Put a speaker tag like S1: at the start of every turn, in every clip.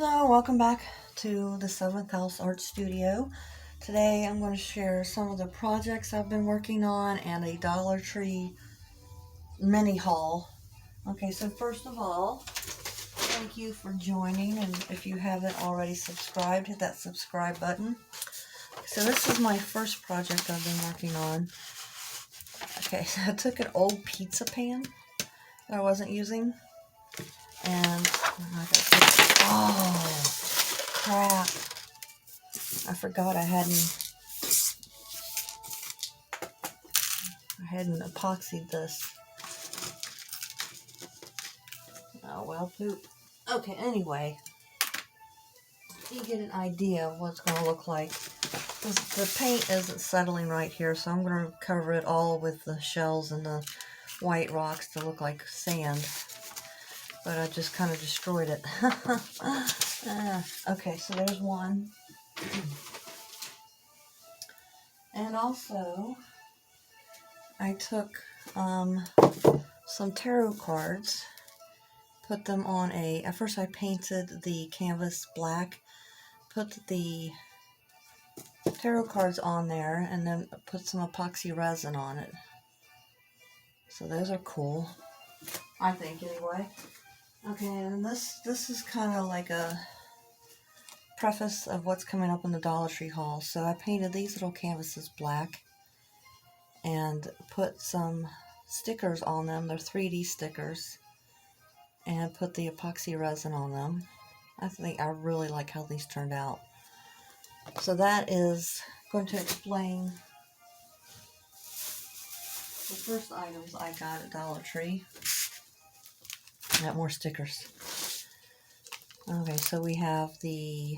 S1: Hello, welcome back to the 7th House Art Studio. Today I'm going to share some of the projects I've been working on and a Dollar Tree mini haul. Okay, so first of all, thank you for joining, and if you haven't already subscribed, hit that subscribe button. So this is my first project I've been working on. Okay, so I took an old pizza pan that I wasn't using, and oh crap, I forgot I hadn't epoxied this. Oh well, poop. Okay, anyway, you get an idea of what it's going to look like. The paint isn't settling right here, so I'm going to cover it all with the shells and the white rocks to look like sand. But I just kind of destroyed it. Okay, so there's one. And also, I took some tarot cards, put them on at first I painted the canvas black, put the tarot cards on there, and then put some epoxy resin on it. So those are cool, I think, anyway. Okay, and this is kind of like a preface of what's coming up in the Dollar Tree haul. So I painted these little canvases black and put some stickers on them. They're 3D stickers, and put the epoxy resin on them. I really like how these turned out. So that is going to explain the first items I got at Dollar Tree. I got more stickers. Okay, so we have and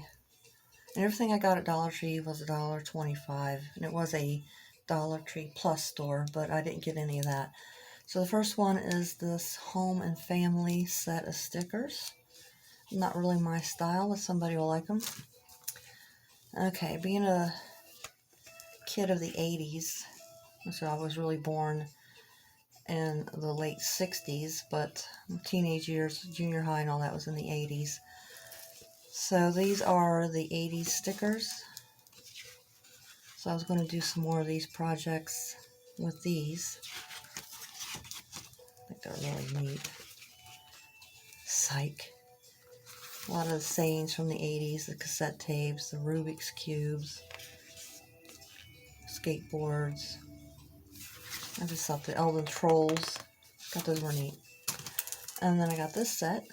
S1: everything I got at Dollar Tree was $1.25, and it was a Dollar Tree Plus store, but I didn't get any of that. So the first one is this home and family set of stickers. Not really my style, but somebody will like them. Okay, being a kid of the 80s, so I was really born in the late 60s, but teenage years, junior high and all that was in the 80s. So these are the 80s stickers. So I was going to do some more of these projects with these. I think they're really neat. Psych. A lot of the sayings from the 80s, the cassette tapes, the Rubik's Cubes, skateboards. I just thought the Elven Trolls. Thought those were neat. And then I got this set.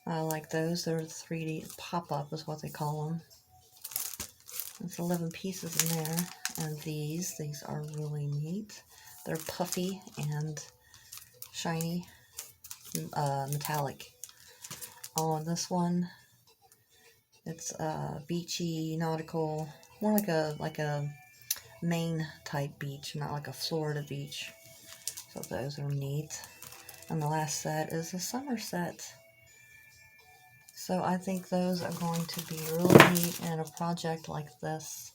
S1: I like those. They're 3D pop-up is what they call them. There's 11 pieces in there. And these are really neat. They're puffy and shiny, metallic. Oh, and this one, it's beachy, nautical, more like a Maine type beach, not like a Florida beach. So those are neat. And the last set is a summer set. So I think those are going to be really neat in a project like this.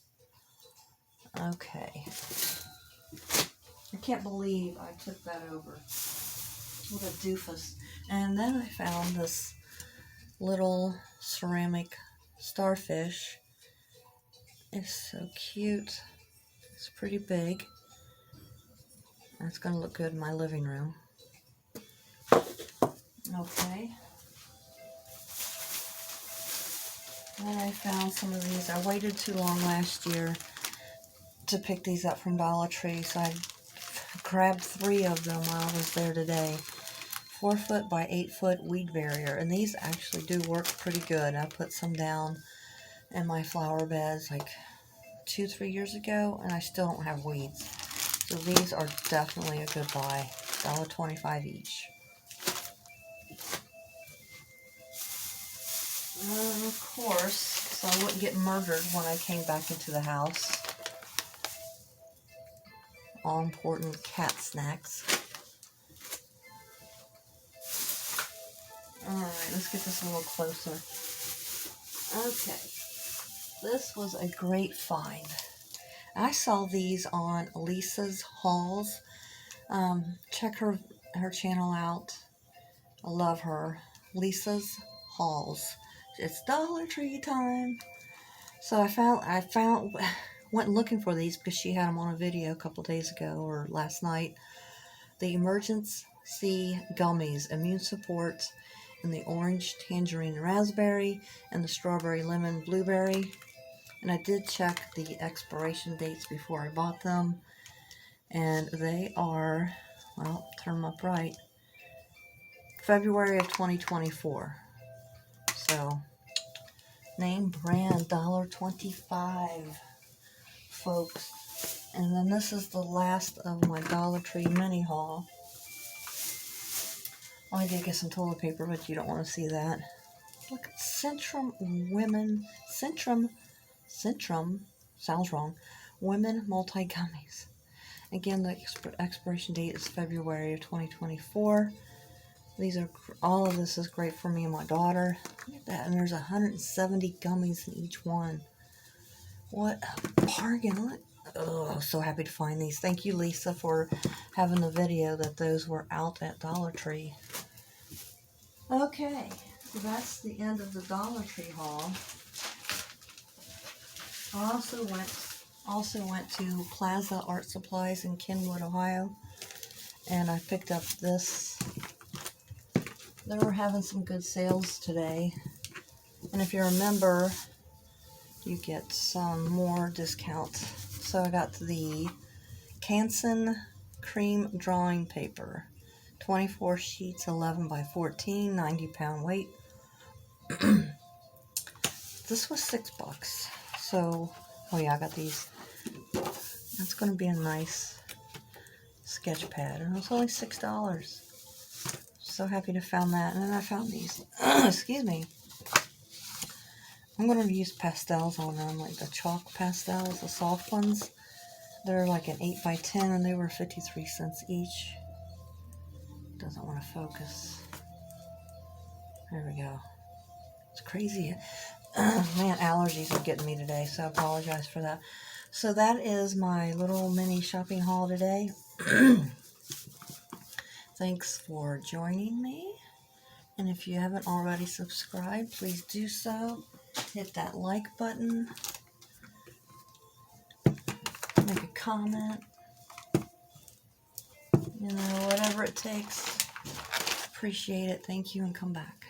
S1: Okay. I can't believe I took that over. What a doofus. And then I found this little ceramic starfish. It's so cute. It's pretty big. And it's going to look good in my living room. Okay. Then I found some of these. I waited too long last year to pick these up from Dollar Tree, so I grabbed 3 of them while I was there today. 4-foot by 8-foot weed barrier, and these actually do work pretty good. I put some down in my flower beds like 2-3 years ago, and I still don't have weeds. So these are definitely a good buy. $1.25 each. And of course, so I wouldn't get murdered when I came back into the house, all important cat snacks. Alright, let's get this a little closer. Okay, this was a great find. I saw these on Lisa's Hauls. Check her channel out. I love her. Lisa's hauls. It's Dollar Tree time. So I went looking for these because she had them on a video a couple days ago or last night. The Emergency Gummies, Immune Support, in the orange, tangerine, and raspberry, and the strawberry, lemon, blueberry. And I did check the expiration dates before I bought them. And they are, well, turn them up right, February of 2024. So, name brand, $1.25, folks. And then this is the last of my Dollar Tree mini haul. I did get some toilet paper, but you don't want to see that. Look at Centrum sounds wrong, Women Multi-Gummies. Again, the expiration date is February of 2024. All of this is great for me and my daughter. Look at that, and there's 170 gummies in each one. What a bargain. Look. Oh, so happy to find these. Thank you, Lisa, for having the video that those were out at Dollar Tree. Okay, so that's the end of the Dollar Tree haul. I also went to Plaza Art Supplies in Kenwood, Ohio, and I picked up this. They were having some good sales today, and if you remember, you get some more discounts. So I got the Canson cream drawing paper, 24 sheets, 11 by 14, 90-pound weight. This was $6. So, oh yeah, I got these. That's going to be a nice sketch pad, and it was only $6. So happy to found that. And then I found these. Excuse me. I'm going to use pastels on them, like the chalk pastels, the soft ones. They're like an 8 by 10, and they were 53 cents each. Doesn't want to focus. There we go. It's crazy. Man, allergies are getting me today, so I apologize for that. So that is my little mini shopping haul today. Thanks for joining me. And if you haven't already subscribed, please do so. Hit that like button. Make a comment. You know, whatever it takes. Appreciate it. Thank you, and come back.